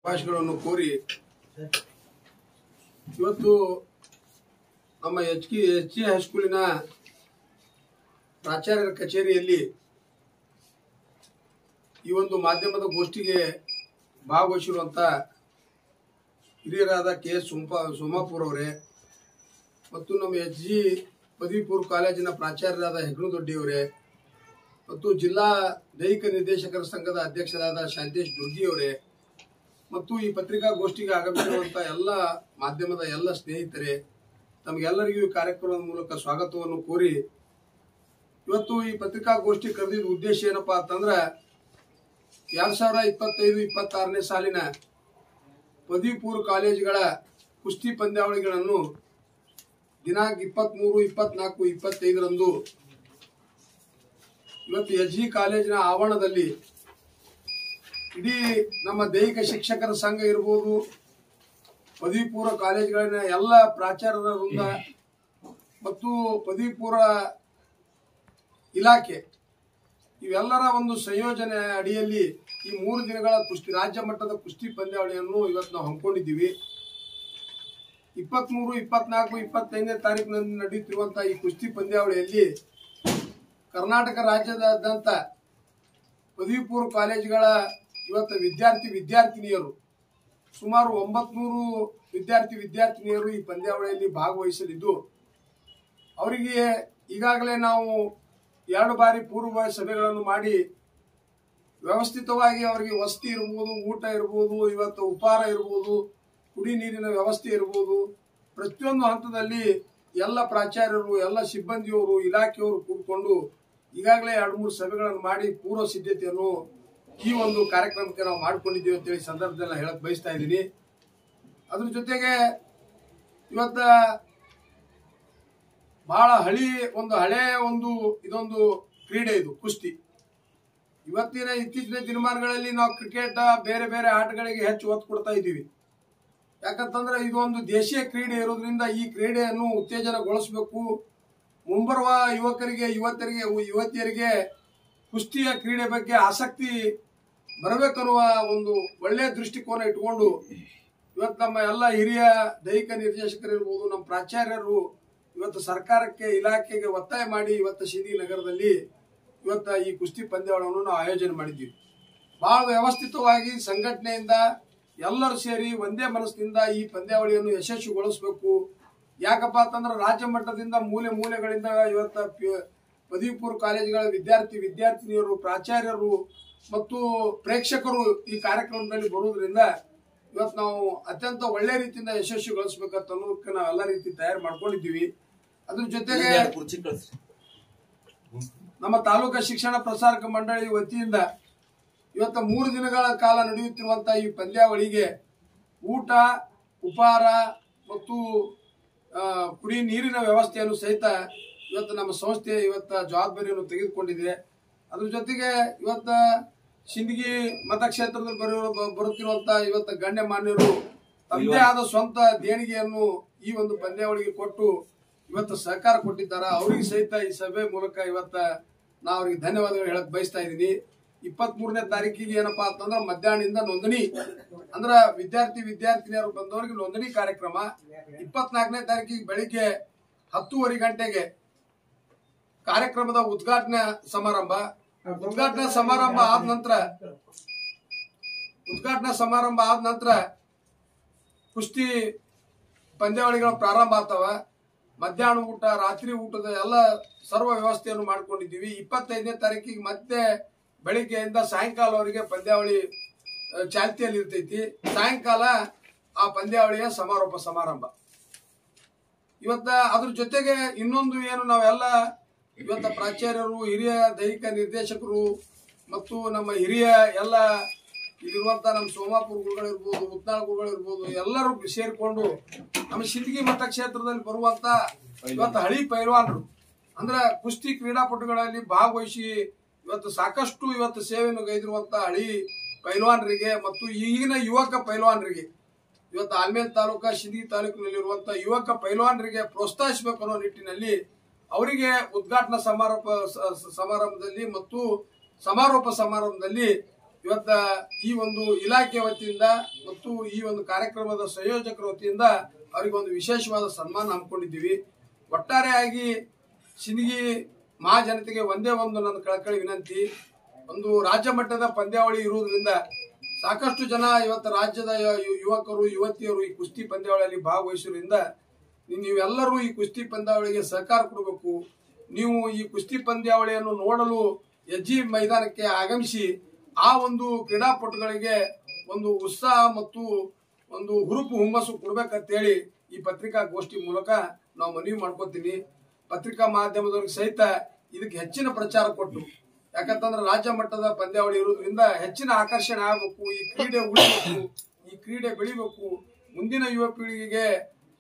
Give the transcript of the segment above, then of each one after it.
ಭಾಷೆಗಳನ್ನು ಕೋರಿ ಇವತ್ತು ನಮ್ಮ ಎಚ್ ಹೈಸ್ಕೂಲಿನ ಪ್ರಾಚಾರ್ಯರ ಕಚೇರಿಯಲ್ಲಿ ಈ ಒಂದು ಮಾಧ್ಯಮದ ಗೋಷ್ಠಿಗೆ ಭಾಗವಹಿಸಿರುವಂತ ಹಿರಿಯರಾದ ಕೆ.ಎಸ್. ಸೋಮಾಪುರ್ ಅವರೇ ಮತ್ತು ನಮ್ಮ ಎಚ್.ಜಿ. ಪದವಿ ಪೂರ್ವ ಕಾಲೇಜಿನ ಪ್ರಾಚಾರ್ಯರಾದ ಹೆಗ್ಗನದೊಡ್ಡಿ ಅವರೇ ಮತ್ತು ಜಿಲ್ಲಾ ದೈಹಿಕ ನಿರ್ದೇಶಕರ ಸಂಘದ ಅಧ್ಯಕ್ಷರಾದ ಶಾಂತೇಶ್ ದುರ್ಗಿ ಅವರೇ ಮತ್ತು ಈ ಪತ್ರಿಕಾಗೋಷ್ಠಿಗೆ ಆಗಮಿಸಿರುವಂತಹ ಎಲ್ಲ ಮಾಧ್ಯಮದ ಎಲ್ಲ ಸ್ನೇಹಿತರೆ ತಮಗೆಲ್ಲರಿಗೂ ಈ ಕಾರ್ಯಕ್ರಮದ ಮೂಲಕ ಸ್ವಾಗತವನ್ನು ಕೋರಿ ಇವತ್ತು ಈ ಪತ್ರಿಕಾಗೋಷ್ಠಿ ಕರೆದಿದ್ದ ಉದ್ದೇಶ ಏನಪ್ಪಾ ಅಂತಂದ್ರೆ 2025-26ನೇ ಸಾಲಿನ ಪದವಿ ಪೂರ್ವ ಕಾಲೇಜುಗಳ ಕುಸ್ತಿ ಪಂದ್ಯಾವಳಿಗಳನ್ನು ದಿನಾಂಕ 23, 24, 25ರಂದು ಇವತ್ತು ಎಚ್.ಜಿ. ಕಾಲೇಜಿನ ಆವರಣದಲ್ಲಿ ಇಡೀ ನಮ್ಮ ದೈಹಿಕ ಶಿಕ್ಷಕರ ಸಂಘ ಇರಬಹುದು, ಪದವಿ ಪೂರ್ವ ಕಾಲೇಜುಗಳಿನ ಎಲ್ಲ ಪ್ರಾಚಾರ್ಯರ ವೃಂದ ಮತ್ತು ಪದವಿ ಪೂರ್ವ ಇಲಾಖೆ ಇವೆಲ್ಲರ ಒಂದು ಸಂಯೋಜನೆ ಅಡಿಯಲ್ಲಿ ಈ 3 ದಿನಗಳ ಕುಸ್ತಿ ರಾಜ್ಯ ಮಟ್ಟದ ಕುಸ್ತಿ ಪಂದ್ಯಾವಳಿಯನ್ನು ಇವತ್ತು ನಾವು ಹಮ್ಮಿಕೊಂಡಿದ್ದೀವಿ. 23, 24, 25ನೇ ತಾರೀಕಿನಲ್ಲಿ ನಡೆಯುತ್ತಿರುವಂತಹ ಈ ಕುಸ್ತಿ ಪಂದ್ಯಾವಳಿಯಲ್ಲಿ ಕರ್ನಾಟಕ ರಾಜ್ಯದಾದ್ಯಂತ ಪದವಿ ಪೂರ್ವ ಕಾಲೇಜುಗಳ ಇವತ್ತು ವಿದ್ಯಾರ್ಥಿನಿಯರು ಸುಮಾರು 900 ವಿದ್ಯಾರ್ಥಿನಿಯರು ಈ ಪಂದ್ಯಾವಳಿಯಲ್ಲಿ ಭಾಗವಹಿಸಲಿದ್ದು ಅವರಿಗೆ ಈಗಾಗಲೇ ನಾವು 2 ಬಾರಿ ಪೂರ್ವಭಾವಿ ಸಭೆಗಳನ್ನು ಮಾಡಿ ವ್ಯವಸ್ಥಿತವಾಗಿ ಅವರಿಗೆ ವಸತಿ ಇರಬಹುದು, ಊಟ ಇರಬಹುದು, ಇವತ್ತು ಉಪಹಾರ ಇರಬಹುದು, ಕುಡಿ ನೀರಿನ ವ್ಯವಸ್ಥೆ ಇರಬಹುದು, ಪ್ರತಿಯೊಂದು ಹಂತದಲ್ಲಿ ಎಲ್ಲ ಪ್ರಾಚಾರ್ಯರು, ಎಲ್ಲ ಸಿಬ್ಬಂದಿಯವರು, ಇಲಾಖೆಯವರು ಕೂಡಿಕೊಂಡು ಈಗಾಗಲೇ 2-3 ಸಭೆಗಳನ್ನು ಮಾಡಿ ಪೂರ್ವ ಸಿದ್ಧತೆಯನ್ನು ಈ ಒಂದು ಕಾರ್ಯಕ್ರಮಕ್ಕೆ ನಾವು ಮಾಡಿಕೊಂಡಿದ್ದೀವಿ ಅಂತೇಳಿ ಸಂದರ್ಭದಲ್ಲಿ ಹೇಳಕ್ ಬಯಸ್ತಾ ಇದ್ದೀನಿ. ಅದ್ರ ಜೊತೆಗೆ ಇವತ್ತ ಬಹಳ ಹಳೆ ಇದೊಂದು ಕ್ರೀಡೆ, ಇದು ಕುಸ್ತಿ. ಇತ್ತೀಚಿನ ದಿನಮಾನಗಳಲ್ಲಿ ನಾವು ಕ್ರಿಕೆಟ್ ಬೇರೆ ಬೇರೆ ಆಟಗಳಿಗೆ ಹೆಚ್ಚು ಒತ್ತು ಕೊಡ್ತಾ ಇದ್ದೀವಿ. ಯಾಕಂತಂದ್ರೆ ಇದೊಂದು ದೇಶೀಯ ಕ್ರೀಡೆ ಇರೋದ್ರಿಂದ ಈ ಕ್ರೀಡೆಯನ್ನು ಉತ್ತೇಜನಗೊಳಿಸಬೇಕು, ಮುಂಬರುವ ಯುವತಿಯರಿಗೆ ಕುಸ್ತಿಯ ಕ್ರೀಡೆ ಬಗ್ಗೆ ಆಸಕ್ತಿ ಬರಬೇಕನ್ನುವ ಒಂದು ಒಳ್ಳೆಯ ದೃಷ್ಟಿಕೋನ ಇಟ್ಕೊಂಡು ಇವತ್ತು ನಮ್ಮ ಎಲ್ಲ ಹಿರಿಯ ದೈಹಿಕ ನಿರ್ದೇಶಕರು ಇರ್ಬೋದು, ನಮ್ಮ ಪ್ರಾಚಾರ್ಯರು ಇವತ್ತು ಸರ್ಕಾರಕ್ಕೆ, ಇಲಾಖೆಗೆ ಒತ್ತಾಯ ಮಾಡಿ ಇವತ್ತು ಸಿಂದಗಿ ನಗರದಲ್ಲಿ ಇವತ್ತು ಈ ಕುಸ್ತಿ ಪಂದ್ಯಾವಳಿಯನ್ನು ನಾವು ಆಯೋಜನೆ ಮಾಡಿದ್ದೀವಿ. ಬಹಳ ವ್ಯವಸ್ಥಿತವಾಗಿ ಸಂಘಟನೆಯಿಂದ ಎಲ್ಲರೂ ಸೇರಿ ಒಂದೇ ಮನಸ್ಸಿನಿಂದ ಈ ಪಂದ್ಯಾವಳಿಯನ್ನು ಯಶಸ್ವಿಗೊಳಿಸಬೇಕು. ಯಾಕಪ್ಪ ಅಂತಂದ್ರೆ ರಾಜ್ಯ ಮಟ್ಟದಿಂದ ಮೂಲೆಗಳಿಂದ ಇವತ್ತು ಪದವಿ ಪೂರ್ವ ಕಾಲೇಜುಗಳ ವಿದ್ಯಾರ್ಥಿನಿಯರು, ಪ್ರಾಚಾರ್ಯರು ಮತ್ತು ಪ್ರೇಕ್ಷಕರು ಈ ಕಾರ್ಯಕ್ರಮದಲ್ಲಿ ಬರುವುದರಿಂದ ಇವತ್ತು ನಾವು ಅತ್ಯಂತ ಒಳ್ಳೆ ರೀತಿಯಿಂದ ಯಶಸ್ವಿಗೊಳಿಸಬೇಕಂತ ಅನ್ನೋದಕ್ಕೆ ನಾವು ಎಲ್ಲ ರೀತಿ ತಯಾರು ಮಾಡ್ಕೊಂಡಿದ್ದೀವಿ. ಅದ್ರ ಜೊತೆಗೆ ನಮ್ಮ ತಾಲೂಕಾ ಶಿಕ್ಷಣ ಪ್ರಸಾರಕ ಮಂಡಳಿ ವತಿಯಿಂದ ಇವತ್ತು 3 ದಿನಗಳ ಕಾಲ ನಡೆಯುತ್ತಿರುವಂತಹ ಈ ಪಂದ್ಯಾವಳಿಗೆ ಊಟ, ಉಪಹಾರ ಮತ್ತು ಕುಡಿ ನೀರಿನ ವ್ಯವಸ್ಥೆಯನ್ನು ಸಹಿತ ಇವತ್ತು ನಮ್ಮ ಸಂಸ್ಥೆ ಜವಾಬ್ದಾರಿಯನ್ನು ತೆಗೆದುಕೊಂಡಿದೆ. ಅದ್ರ ಜೊತೆಗೆ ಇವತ್ತು ಸಿಂದಗಿ ಮತಕ್ಷೇತ್ರದಲ್ಲಿ ಬರುತ್ತಿರುವಂತಹ ಇವತ್ತು ಗಣ್ಯಮಾನ್ಯರು ತಮ್ಮದೇ ಆದ ಸ್ವಂತ ದೇಣಿಗೆಯನ್ನು ಈ ಒಂದು ಪಂದ್ಯಾವಳಿಗೆ ಕೊಟ್ಟು ಇವತ್ತು ಸಹಕಾರ ಕೊಟ್ಟಿದ್ದಾರೆ. ಅವರಿಗೆ ಸಹಿತ ಈ ಸಭೆ ಮೂಲಕ ಇವತ್ತು ನಾ ಅವರಿಗೆ ಧನ್ಯವಾದಗಳು ಹೇಳಕ್ ಬಯಸ್ತಾ ಇದ್ದೀನಿ. 23ನೇ ತಾರೀಕಿಗೆ ಏನಪ್ಪಾ ಅಂತಂದ್ರೆ ಮಧ್ಯಾಹ್ನದಿಂದ ನೋಂದಣಿ ಅಂದ್ರ ವಿದ್ಯಾರ್ಥಿನಿಯರು ಬಂದವರಿಗೆ ನೋಂದಣಿ ಕಾರ್ಯಕ್ರಮ. 24ನೇ ತಾರೀಕಿಗೆ ಬೆಳಿಗ್ಗೆ 10:30 ಗಂಟೆಗೆ ಕಾರ್ಯಕ್ರಮದ ಉದ್ಘಾಟನಾ ಸಮಾರಂಭ ಆದ ನಂತರ ಕುಸ್ತಿ ಪಂದ್ಯಾವಳಿಗಳ ಪ್ರಾರಂಭ ಆಗ್ತಾವ. ಮಧ್ಯಾಹ್ನ ಊಟ, ರಾತ್ರಿ ಊಟದ ಎಲ್ಲ ಸರ್ವ ವ್ಯವಸ್ಥೆಯನ್ನು ಮಾಡ್ಕೊಂಡಿದ್ದೀವಿ. 25ನೇ ತಾರೀಕಿಗೆ ಮತ್ತೆ ಬೆಳಿಗ್ಗೆಯಿಂದ ಸಾಯಂಕಾಲವರೆಗೆ ಪಂದ್ಯಾವಳಿ ಚಾಲ್ತಿಯಲ್ಲಿ ಇರ್ತೈತಿ. ಸಾಯಂಕಾಲ ಆ ಪಂದ್ಯಾವಳಿಯ ಸಮಾರೋಪ ಸಮಾರಂಭ. ಅದ್ರ ಜೊತೆಗೆ ಇನ್ನೊಂದು ಏನು ನಾವೆಲ್ಲ ಇವತ್ತ ಪ್ರಾಚಾರ್ಯರು, ಹಿರಿಯ ದೈಹಿಕ ನಿರ್ದೇಶಕರು ಮತ್ತು ನಮ್ಮ ಹಿರಿಯ ಎಲ್ಲ ಇಲ್ಲಿರುವಂತಹ ನಮ್ಮ ಸೋಮಾಪುರ ಗುರುಗಳಿರ್ಬೋದು, ಉತ್ನಾಳ ಗುರುಗಳಿರ್ಬೋದು, ಎಲ್ಲರೂ ಸೇರಿಕೊಂಡು ನಮ್ಮ ಸಿಂದಗಿ ಮತಕ್ಷೇತ್ರದಲ್ಲಿ ಬರುವಂತ ಇವತ್ತು ಹಳಿ ಪೈಲ್ವಾನರು ಅಂದ್ರೆ ಕುಸ್ತಿ ಕ್ರೀಡಾಪಟುಗಳಲ್ಲಿ ಭಾಗವಹಿಸಿ ಇವತ್ತು ಸಾಕಷ್ಟು ಸೇವೆಯನ್ನು ಗೈದಿರುವಂತಹ ಹಳಿ ಪೈಲ್ವಾನರಿಗೆ ಮತ್ತು ಈಗಿನ ಯುವಕ ಪೈಲ್ವಾನರಿಗೆ ಇವತ್ತು ಆಲ್ಮೇಲ್ ತಾಲೂಕಾ ಸಿಂದಗಿ ತಾಲೂಕಿನಲ್ಲಿರುವಂತಹ ಯುವಕ ಪೈಲ್ವಾನರಿಗೆ ಪ್ರೋತ್ಸಾಹಿಸಬೇಕು ಅನ್ನೋ ನಿಟ್ಟಿನಲ್ಲಿ ಅವರಿಗೆ ಉದ್ಘಾಟನಾ ಸಮಾರೋಪ ಸಮಾರಂಭದಲ್ಲಿ ಮತ್ತು ಸಮಾರೋಪ ಸಮಾರಂಭದಲ್ಲಿ ಇವತ್ತ ಈ ಒಂದು ಇಲಾಖೆ ವತಿಯಿಂದ ಮತ್ತು ಈ ಒಂದು ಕಾರ್ಯಕ್ರಮದ ಸಂಯೋಜಕರ ವತಿಯಿಂದ ಅವರಿಗೆ ಒಂದು ವಿಶೇಷವಾದ ಸನ್ಮಾನ ಹಮ್ಮಿಕೊಂಡಿದ್ದೀವಿ. ಒಟ್ಟಾರೆಯಾಗಿ ಸಿಂದಗಿ ಮಹಾಜನತೆಗೆ ಒಂದೇ ಒಂದು ನನ್ನ ಕಳಕಳಿ ವಿನಂತಿ, ಒಂದು ರಾಜ್ಯ ಮಟ್ಟದ ಪಂದ್ಯಾವಳಿ ಇರುವುದರಿಂದ ಸಾಕಷ್ಟು ಜನ ಇವತ್ತು ರಾಜ್ಯದ ಯುವಕರು ಯುವತಿಯರು ಈ ಕುಸ್ತಿ ಪಂದ್ಯಾವಳಿಯಲ್ಲಿ ಭಾಗವಹಿಸುವುದರಿಂದ ನೀವೆಲ್ಲರೂ ಈ ಕುಸ್ತಿ ಪಂದ್ಯಾವಳಿಗೆ ಸಹಕಾರ ಕೊಡಬೇಕು. ನೀವು ಈ ಕುಸ್ತಿ ಪಂದ್ಯಾವಳಿಯನ್ನು ನೋಡಲು ಎಜ್ಜಿ ಮೈದಾನಕ್ಕೆ ಆಗಮಿಸಿ ಆ ಒಂದು ಕ್ರೀಡಾಪಟುಗಳಿಗೆ ಒಂದು ಉತ್ಸಾಹ ಮತ್ತು ಒಂದು ಹುರುಪು ಹುಮ್ಮಸ್ಸು ಕೊಡ್ಬೇಕಂತೇಳಿ ಈ ಪತ್ರಿಕಾಗೋಷ್ಠಿ ಮೂಲಕ ನಾವು ಮನವಿ ಮಾಡ್ಕೋತೀನಿ. ಪತ್ರಿಕಾ ಮಾಧ್ಯಮದವ್ರಿಗೆ ಸಹಿತ ಇದಕ್ಕೆ ಹೆಚ್ಚಿನ ಪ್ರಚಾರ ಕೊಟ್ಟು, ಯಾಕಂತಂದ್ರೆ ರಾಜ್ಯ ಮಟ್ಟದ ಪಂದ್ಯಾವಳಿ ಇರೋದ್ರಿಂದ ಹೆಚ್ಚಿನ ಆಕರ್ಷಣೆ ಆಗಬೇಕು, ಈ ಕ್ರೀಡೆ ಉಳಿಬೇಕು, ಈ ಕ್ರೀಡೆ ಬೆಳಿಬೇಕು, ಮುಂದಿನ ಯುವ ಪೀಳಿಗೆಗೆ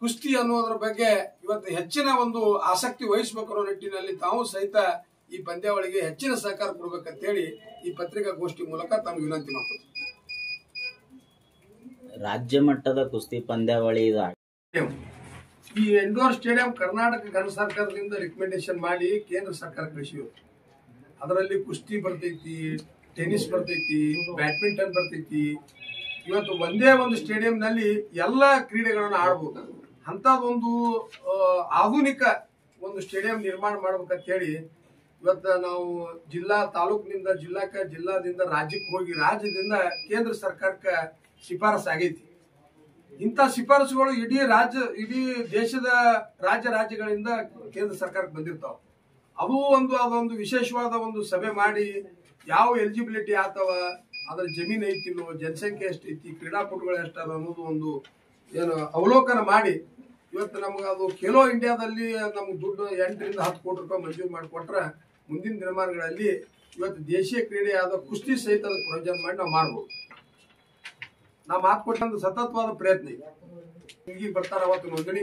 ಕುಸ್ತಿ ಅನ್ನೋದ್ರ ಬಗ್ಗೆ ಇವತ್ತು ಹೆಚ್ಚಿನ ಒಂದು ಆಸಕ್ತಿ ವಹಿಸಬೇಕು ಅನ್ನೋ ನಿಟ್ಟಿನಲ್ಲಿ ತಾವು ಸಹಿತ ಈ ಪಂದ್ಯಾವಳಿಗೆ ಹೆಚ್ಚಿನ ಸಹಕಾರ ಕೊಡ್ಬೇಕಂತೇಳಿ ಈ ಪತ್ರಿಕಾಗೋಷ್ಠಿ ಮೂಲಕ ತಮಗೆ ವಿನಂತಿ ಮಾಡ್ತೀನಿ. ರಾಜ್ಯ ಮಟ್ಟದ ಕುಸ್ತಿ ಪಂದ್ಯಾವಳಿ ಈ ಇಂಡೋರ್ ಸ್ಟೇಡಿಯಂ ಕರ್ನಾಟಕ ಘನ ಸರ್ಕಾರದಿಂದ ರಿಕಮೆಂಡೇಶನ್ ಮಾಡಿ ಕೇಂದ್ರ ಸರ್ಕಾರ ಕಳಿಸಿದ್ರು. ಅದರಲ್ಲಿ ಕುಸ್ತಿ ಬರ್ತೈತಿ, ಟೆನ್ನಿಸ್ ಬರ್ತೈತಿ, ಬ್ಯಾಡ್ಮಿಂಟನ್ ಬರ್ತೈತಿ. ಇವತ್ತು ಒಂದೇ ಒಂದು ಸ್ಟೇಡಿಯಂನಲ್ಲಿ ಎಲ್ಲ ಕ್ರೀಡೆಗಳನ್ನು ಆಡಬಹುದು. ಅಂತದೊಂದು ಆಧುನಿಕ ಒಂದು ಸ್ಟೇಡಿಯಂ ನಿರ್ಮಾಣ ಮಾಡ್ಬೇಕಂತ ಹೇಳಿ ಇವತ್ತು ನಾವು ತಾಲೂಕಿನಿಂದ ಜಿಲ್ಲಾಕ್ಕೆ, ಜಿಲ್ಲಾದಿಂದ ರಾಜ್ಯಕ್ಕೆ ಹೋಗಿ ರಾಜ್ಯದಿಂದ ಕೇಂದ್ರ ಸರ್ಕಾರಕ್ಕೆ ಶಿಫಾರಸು ಆಗೈತಿ. ಇಂಥ ಶಿಫಾರಸುಗಳು ಇಡೀ ದೇಶದ ರಾಜ್ಯಗಳಿಂದ ಕೇಂದ್ರ ಸರ್ಕಾರಕ್ಕೆ ಬಂದಿರ್ತಾವ. ಅದೊಂದು ವಿಶೇಷವಾದ ಒಂದು ಸಭೆ ಮಾಡಿ ಯಾವ ಎಲಿಜಿಬಿಲಿಟಿ ಆಗ್ತಾವ, ಅದ್ರ ಜಮೀನು ಐತಿಲ್ಲೋ, ಜನಸಂಖ್ಯೆ ಎಷ್ಟೈತಿ, ಕ್ರೀಡಾಪಟುಗಳು ಎಷ್ಟಾದ ಅನ್ನೋದು ಒಂದು ಅವಲೋಕನ ಮಾಡಿ ಇವತ್ತು ನಮ್ಗೆ ಅದು ಖೇಲೋ ಇಂಡಿಯಾದಲ್ಲಿ ನಮ್ಗೆ ದುಡ್ಡು 8 ರಿಂದ 10 ಕೋಟಿ ರೂಪಾಯಿ ಮಂಜೂರು ಮಾಡಿಕೊಟ್ರೆ ಮುಂದಿನ ದಿನಮಾನಗಳಲ್ಲಿ ಇವತ್ತು ದೇಶೀಯ ಕ್ರೀಡೆಯಾದ ಕುಸ್ತಿ ಸಹಿತ ಅದಕ್ಕೆ ಪ್ರಯೋಜನ ಮಾಡಿ ನಾವು ಮಾಡ್ಬೋದು. ನಾವು ಮಾತು ಕೊಟ್ಟಂತ ಸತತವಾದ ಪ್ರಯತ್ನ ಇದೆ. ಈಗ ಬರ್ತಾರ ಅವತ್ತು ನೋಂದಣಿ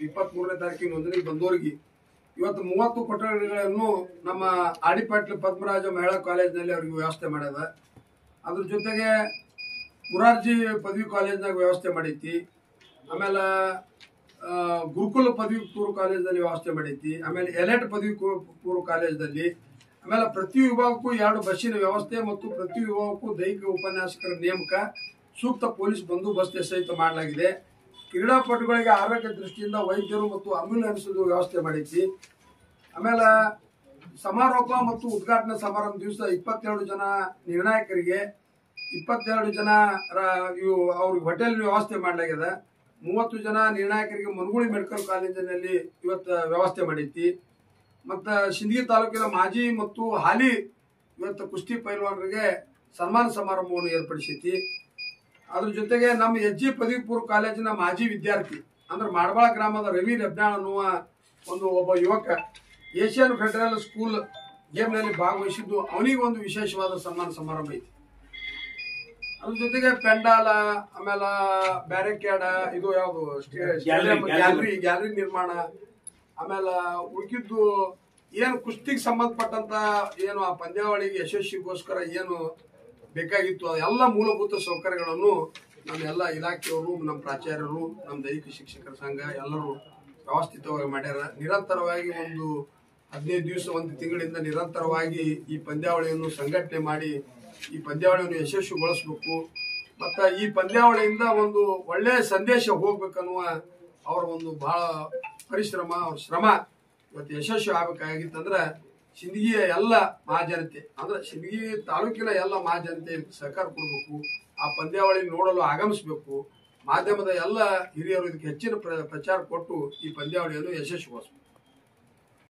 23ನೇ ತಾರೀಕಿಗೆ ನೋಂದಣಿ ಬಂದವರಿಗೆ ಇವತ್ತು 30 ಕೊಠಡಿಗಳನ್ನು ನಮ್ಮ ಆಡಿಪಾಟ್ಲ ಪದ್ಮರಾಜ ಮಹಿಳಾ ಕಾಲೇಜ್ನಲ್ಲಿ ಅವ್ರಿಗೆ ವ್ಯವಸ್ಥೆ ಮಾಡ್ಯದ. ಅದ್ರ ಜೊತೆಗೆ ಮುರಾರ್ಜಿ ಪದವಿ ಕಾಲೇಜ್ನಾಗ ವ್ಯವಸ್ಥೆ ಮಾಡೈತಿ. ಆಮೇಲೆ ಗುರುಕುಲ ಪದವಿ ಪೂರ್ವ ಕಾಲೇಜ್ನಲ್ಲಿ ವ್ಯವಸ್ಥೆ ಮಾಡೈತಿ. ಆಮೇಲೆ ಎಲೆಟ್ ಪದವಿ ಪೂರ್ವ ಕಾಲೇಜ್ನಲ್ಲಿ, ಆಮೇಲೆ ಪ್ರತಿ ವಿಭಾಗಕ್ಕೂ 2 ಬಸ್ಸಿನ ವ್ಯವಸ್ಥೆ ಮತ್ತು ಪ್ರತಿ ವಿಭಾಗಕ್ಕೂ ದೈಹಿಕ ಉಪನ್ಯಾಸಕರ ನೇಮಕ, ಸೂಕ್ತ ಪೊಲೀಸ್ ಬಂದೋಬಸ್ತ್ ಸಹಿತ ಮಾಡಲಾಗಿದೆ. ಕ್ರೀಡಾಪಟುಗಳಿಗೆ ಆರೋಗ್ಯ ದೃಷ್ಟಿಯಿಂದ ವೈದ್ಯರು ಮತ್ತು ಆಂಬ್ಯುಲೆನ್ಸ್ ವ್ಯವಸ್ಥೆ ಮಾಡೈತಿ. ಆಮೇಲೆ ಸಮಾರೋಪ ಮತ್ತು ಉದ್ಘಾಟನಾ ಸಮಾರಂಭ ದಿವಸ 22 ಜನ ನಿರ್ಣಾಯಕರಿಗೆ, 22 ಜನ ಅವ್ರಿಗೆ ಹೋಟೆಲ್ ವ್ಯವಸ್ಥೆ ಮಾಡಲಾಗಿದೆ. 30 ಜನ ನಿರ್ಣಾಯಕರಿಗೆ ಮನಗುಳಿ ಮೆಡಿಕಲ್ ಕಾಲೇಜಿನಲ್ಲಿ ಇವತ್ತು ವ್ಯವಸ್ಥೆ ಮಾಡೈತಿ. ಮತ್ತು ಸಿಂದಗಿ ತಾಲೂಕಿನ ಮಾಜಿ ಮತ್ತು ಹಾಲಿ ಇವತ್ತು ಕುಸ್ತಿ ಪೈಲ್ವಾನರಿಗೆ ಸನ್ಮಾನ ಸಮಾರಂಭವನ್ನು ಏರ್ಪಡಿಸೈತಿ. ಅದ್ರ ಜೊತೆಗೆ ನಮ್ಮ ಎಜ್ಜಿ ಪದವಿ ಪೂರ್ವ ಕಾಲೇಜಿನ ಮಾಜಿ ವಿದ್ಯಾರ್ಥಿ ಅಂದ್ರೆ ಮಾಡಬಾಳ ಗ್ರಾಮದ ರವಿ ರೆಬ್ನಾಳ್ ಅನ್ನುವ ಒಬ್ಬ ಯುವಕ ಏಷ್ಯನ್ ಫೆಡರಲ್ ಸ್ಕೂಲ್ ಗೇಮ್ನಲ್ಲಿ ಭಾಗವಹಿಸಿದ್ದು, ಅವನಿಗೆ ಒಂದು ವಿಶೇಷವಾದ ಸನ್ಮಾನ ಸಮಾರಂಭ ಐತಿ. ಅದ್ರ ಜೊತೆಗೆ ಪೆಂಡಾಲ, ಆಮೇಲೆ ಬ್ಯಾರಿಕೇಡ್, ಇದು ಯಾವುದು ಗ್ಯಾಲರಿ ನಿರ್ಮಾಣ, ಆಮೇಲೆ ಉಳಿಕಿದ್ದು ಏನು ಕುಸ್ತಿಗೆ ಸಂಬಂಧಪಟ್ಟಂತ ಏನು ಆ ಪಂದ್ಯಾವಳಿಗೆ ಯಶಸ್ವಿಗೋಸ್ಕರ ಏನು ಬೇಕಾಗಿತ್ತು ಎಲ್ಲ ಮೂಲಭೂತ ಸೌಕರ್ಯಗಳನ್ನು ನಮ್ಮೆಲ್ಲ ಇಲಾಖೆಯವರು, ನಮ್ಮ ಪ್ರಾಚಾರ್ಯರು, ನಮ್ಮ ದೈಹಿಕ ಶಿಕ್ಷಕರ ಸಂಘ ಎಲ್ಲರೂ ವ್ಯವಸ್ಥಿತವಾಗಿ ಮಾಡ್ಯಾರ. ನಿರಂತರವಾಗಿ ಒಂದು 15 ದಿವಸ, 1 ತಿಂಗಳಿಂದ ನಿರಂತರವಾಗಿ ಈ ಪಂದ್ಯಾವಳಿಯನ್ನು ಸಂಘಟನೆ ಮಾಡಿ ಈ ಪಂದ್ಯಾವಳಿಯನ್ನು ಯಶಸ್ವಿಗೊಳಿಸಬೇಕು. ಮತ್ತು ಈ ಪಂದ್ಯಾವಳಿಯಿಂದ ಒಂದು ಒಳ್ಳೆಯ ಸಂದೇಶ ಹೋಗ್ಬೇಕನ್ನುವ ಅವರ ಒಂದು ಬಹಳ ಪರಿಶ್ರಮ, ಅವ್ರ ಶ್ರಮ ಇವತ್ತು ಯಶಸ್ವಿ ಆಗಬೇಕಾಗಿತ್ತಂದ್ರೆ ಸಿಂದಗಿಯ ಎಲ್ಲ ಮಹಾಜನತೆ ಅಂದ್ರೆ ಸಿಂದಗಿ ತಾಲೂಕಿನ ಎಲ್ಲ ಮಹಾಜನತೆ ಸಹಕಾರ ಕೊಡಬೇಕು. ಆ ಪಂದ್ಯಾವಳಿ ನೋಡಲು ಆಗಮಿಸಬೇಕು. ಮಾಧ್ಯಮದ ಎಲ್ಲ ಹಿರಿಯರು ಇದಕ್ಕೆ ಹೆಚ್ಚಿನ ಪ್ರಚಾರ ಕೊಟ್ಟು ಈ ಪಂದ್ಯಾವಳಿಯನ್ನು ಯಶಸ್ವಿಗೊಳಿಸಬೇಕು.